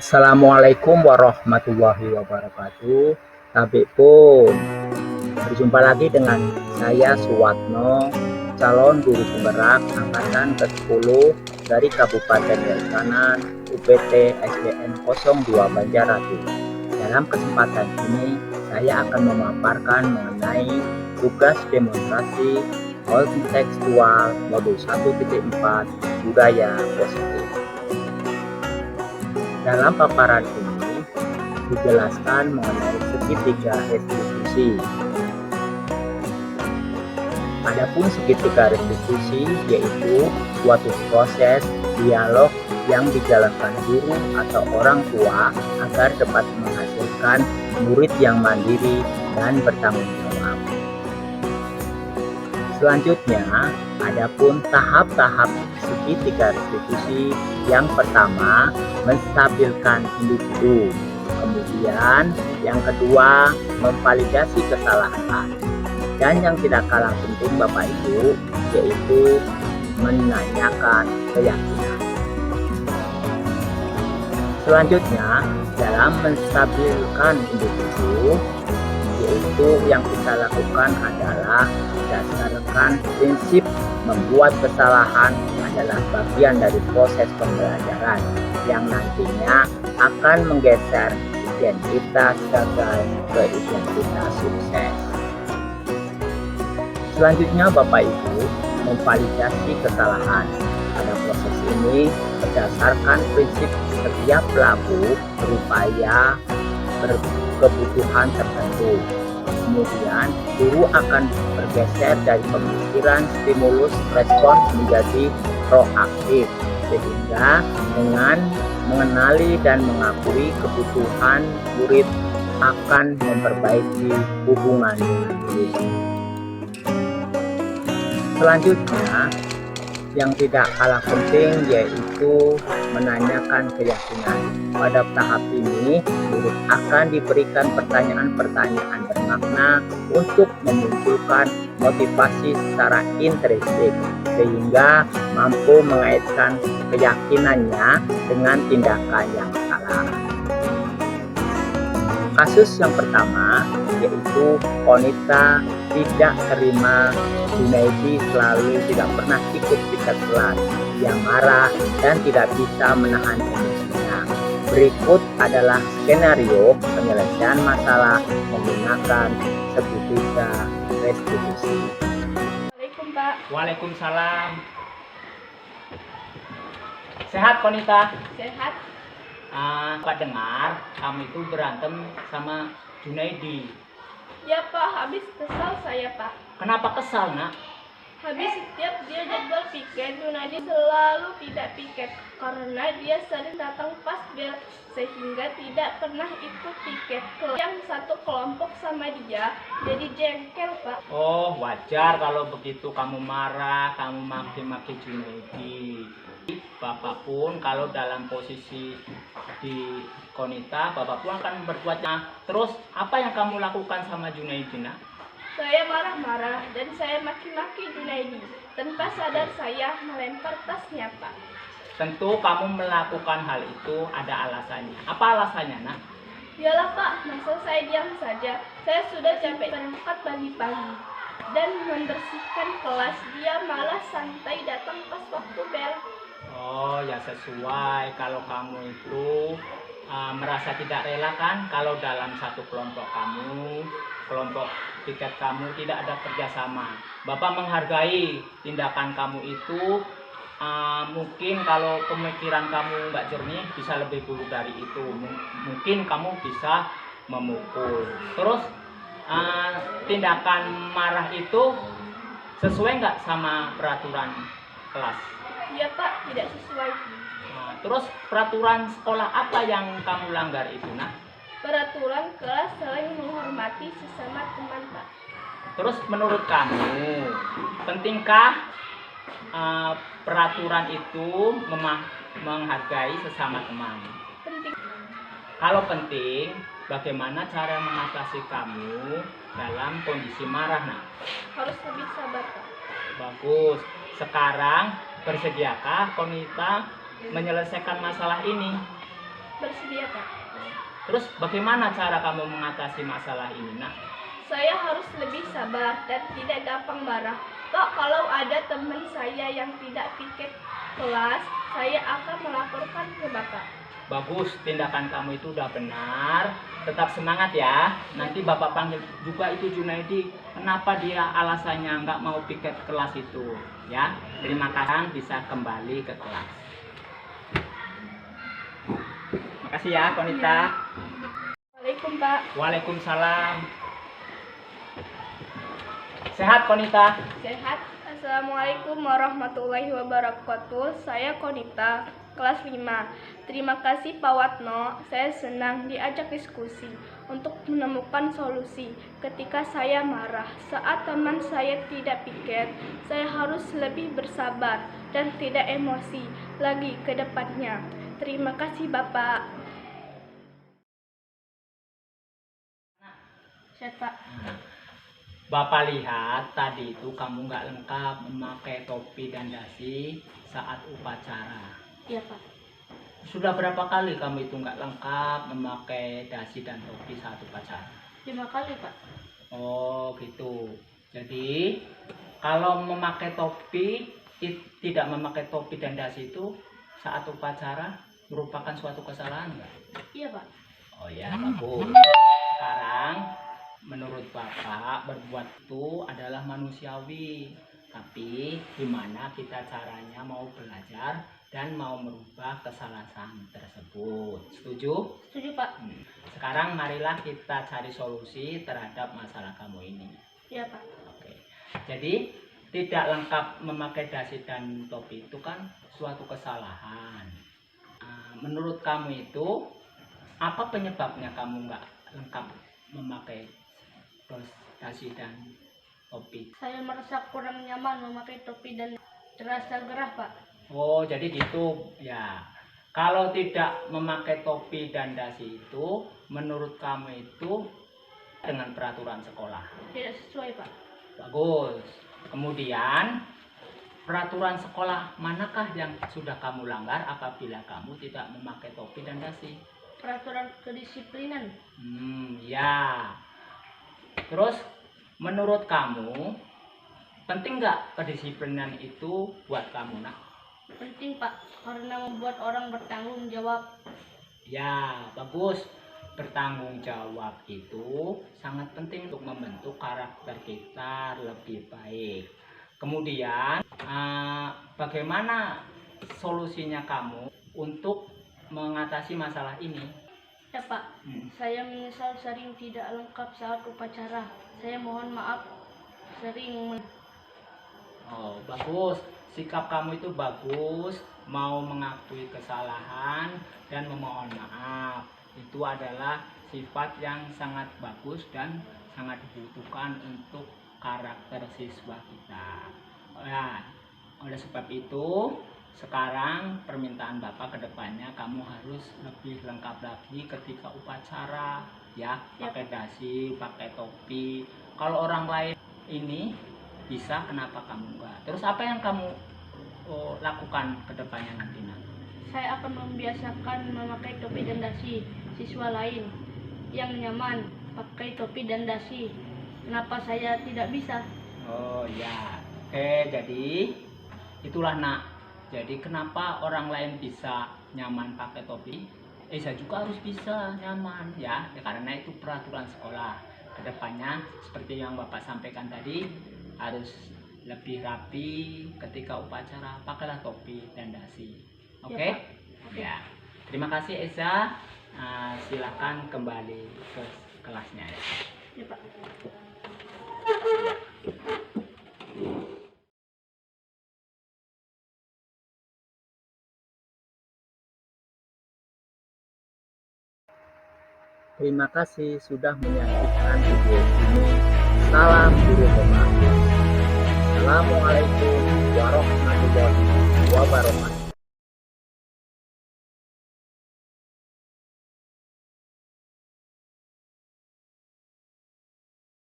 Assalamualaikum warahmatullahi wabarakatuh. Tabik pun berjumpa lagi dengan saya Suwatno, calon guru penggerak angkatan ke-10 dari Kabupaten Leussanan, UPT SDN 02 Banjaratu. Dalam kesempatan ini, saya akan memaparkan mengenai tugas demonstrasi kontekstual modul 1.4 budaya positif. Dalam paparan ini dijelaskan mengenai segitiga restitusi. Adapun segitiga restitusi yaitu suatu proses dialog yang dijalankan guru atau orang tua agar dapat menghasilkan murid yang mandiri dan bertanggung jawab. Selanjutnya, adapun tahap-tahap segitiga restitusi. Yang pertama, menstabilkan individu. Kemudian, yang kedua, memvalidasi kesalahan. Dan yang tidak kalah penting Bapak Ibu, yaitu menanyakan keyakinan. Selanjutnya, dalam menstabilkan individu, yaitu yang kita lakukan adalah berdasarkan prinsip membuat kesalahan adalah bagian dari proses pembelajaran yang nantinya akan menggeser identitas gagal ke identitas sukses. Selanjutnya Bapak Ibu, memvalidasi kesalahan. Pada proses ini berdasarkan prinsip setiap pelaku berupaya berkebutuhan tertentu. Kemudian guru akan bergeser dari pemikiran stimulus respon menjadi proaktif, sehingga dengan mengenali dan mengakui kebutuhan murid akan memperbaiki hubungan dengan guru. Selanjutnya, yang tidak kalah penting yaitu menanyakan keyakinan. Pada tahap ini, murid akan diberikan pertanyaan-pertanyaan bermakna untuk memunculkan motivasi secara intrinsik, sehingga mampu mengaitkan keyakinannya dengan tindakan yang salah. Kasus yang pertama yaitu Konita tidak terima Junaidi selalu tidak pernah ikut piket kelas. Ia marah dan tidak bisa menahan emosinya. Berikut adalah skenario penyelesaian masalah menggunakan segitiga restitusi. Assalamualaikum Pak. Waalaikumsalam. Sehat Konita? Sehat? Pak dengar kamu itu berantem sama Junaidi. Ya Pak, habis kesal saya Pak. Kenapa kesal nak? Habis setiap dia jadwal piket, Junaidi selalu tidak piket karena dia sering datang pas bel, sehingga tidak pernah ikut piket. Yang satu kelompok sama dia jadi jengkel Pak. Oh, wajar kalau begitu kamu marah, kamu maki-maki Junaidi. Bapak pun kalau dalam posisi di Konita, Bapak pun akan berbuat. Terus apa yang kamu lakukan sama Junaidi nak? Saya marah-marah dan saya maki-maki Junaidi. Tanpa sadar saya melempar tasnya Pak. Tentu kamu melakukan hal itu ada alasannya. Apa alasannya nak? Yalah Pak, masa saya diam saja. Saya sudah capek berangkat pagi-pagi dan membersihkan kelas. Dia malah santai datang pas waktu bel. Oh ya sesuai kalau kamu itu merasa tidak rela kan kalau dalam satu kelompok kamu, kelompok piket kamu tidak ada kerjasama. Bapak menghargai tindakan kamu itu. Mungkin kalau pemikiran kamu nggak jernih bisa lebih buruk dari itu. Mungkin kamu bisa memukul. Terus tindakan marah itu sesuai nggak sama peraturan kelas? Ya Pak, tidak sesuai. Terus peraturan sekolah apa yang kamu langgar itu nak? Peraturan kelas saling menghormati sesama teman Pak. Terus menurut kamu pentingkah peraturan itu menghargai sesama teman? Penting. Kalau penting, bagaimana cara mengatasi kamu dalam kondisi marah nak? Harus lebih sabar Pak. Bagus. Sekarang bersediakah Konita menyelesaikan masalah ini? Bersedia, Pak. Terus bagaimana cara kamu mengatasi masalah ini, Nak? Saya harus lebih sabar dan tidak gampang marah. Pak, kalau ada teman saya yang tidak piket kelas, saya akan melaporkan ke Bapak. Bagus, tindakan kamu itu udah benar. Tetap semangat ya. Nanti Bapak panggil juga itu Junaidi. Kenapa dia alasannya nggak mau piket kelas itu? Ya, terima kasih bisa kembali ke kelas. Makasih ya, Konita. Waalaikumsalam, Pak. Waalaikumsalam. Sehat, Konita? Sehat. Assalamualaikum warahmatullahi wabarakatuh. Saya Konita, kelas 5. Terima kasih Pak Watno. Saya senang diajak diskusi untuk menemukan solusi ketika saya marah. Saat teman saya tidak piket, saya harus lebih bersabar dan tidak emosi lagi ke depannya. Terima kasih Bapak. Sehat, Pak. Bapak lihat tadi itu kamu nggak lengkap memakai topi dan dasi saat upacara. Iya, Pak. Sudah berapa kali kamu itu nggak lengkap memakai dasi dan topi saat upacara? 5 kali, Pak. Oh gitu. Jadi kalau memakai topi, tidak memakai topi dan dasi itu saat upacara merupakan suatu kesalahan nggak? Iya, Pak. Oh ya, bagus. Sekarang menurut Bapak berbuat itu adalah manusiawi. Tapi gimana kita caranya mau belajar dan mau merubah kesalahan tersebut. Setuju? Setuju, Pak. Sekarang marilah kita cari solusi terhadap masalah kamu ini. Iya, Pak. Oke. Jadi tidak lengkap memakai dasi dan topi itu kan suatu kesalahan. Menurut kamu itu apa penyebabnya kamu nggak lengkap memakai dasi dan topi? Saya merasa kurang nyaman memakai topi dan terasa gerah, Pak. Oh, jadi gitu ya. Kalau tidak memakai topi dan dasi itu, menurut kamu itu dengan peraturan sekolah? Tidak sesuai, Pak. Bagus. Kemudian, peraturan sekolah manakah yang sudah kamu langgar apabila kamu tidak memakai topi dan dasi? Peraturan kedisiplinan. Ya. Terus, menurut kamu, penting nggak kedisiplinan itu buat kamu, Nak? Penting, Pak, karena membuat orang bertanggung jawab. Ya, bagus. Bertanggung jawab itu sangat penting untuk membentuk karakter kita lebih baik. Kemudian, bagaimana solusinya kamu untuk mengatasi masalah ini? Ya, Pak, saya menyesal sering tidak lengkap saat upacara. Saya mohon maaf sering. Oh, bagus. Sikap kamu itu bagus, mau mengakui kesalahan dan memohon maaf. Itu adalah sifat yang sangat bagus dan sangat dibutuhkan untuk karakter siswa kita. Ya, oleh sebab itu, sekarang permintaan Bapak ke depannya kamu harus lebih lengkap lagi ketika upacara, ya, pakai dasi, pakai topi. Kalau orang lain ini bisa, kenapa kamu enggak? Terus apa yang kamu lakukan ke depannya nanti? Saya akan membiasakan memakai topi dan dasi siswa lain yang nyaman pakai topi dan dasi. Kenapa saya tidak bisa? Oh ya, oke, jadi itulah, Nak. Jadi kenapa orang lain bisa nyaman pakai topi? Saya juga harus bisa nyaman, ya karena itu peraturan sekolah. Kedepannya seperti yang Bapak sampaikan tadi, harus lebih rapi ketika upacara, pakailah topi dan dasi. Oke? Ya. Terima kasih Eza. Silakan kembali ke kelasnya ya. Ya, Pak. Terima kasih sudah menyaksikan video ini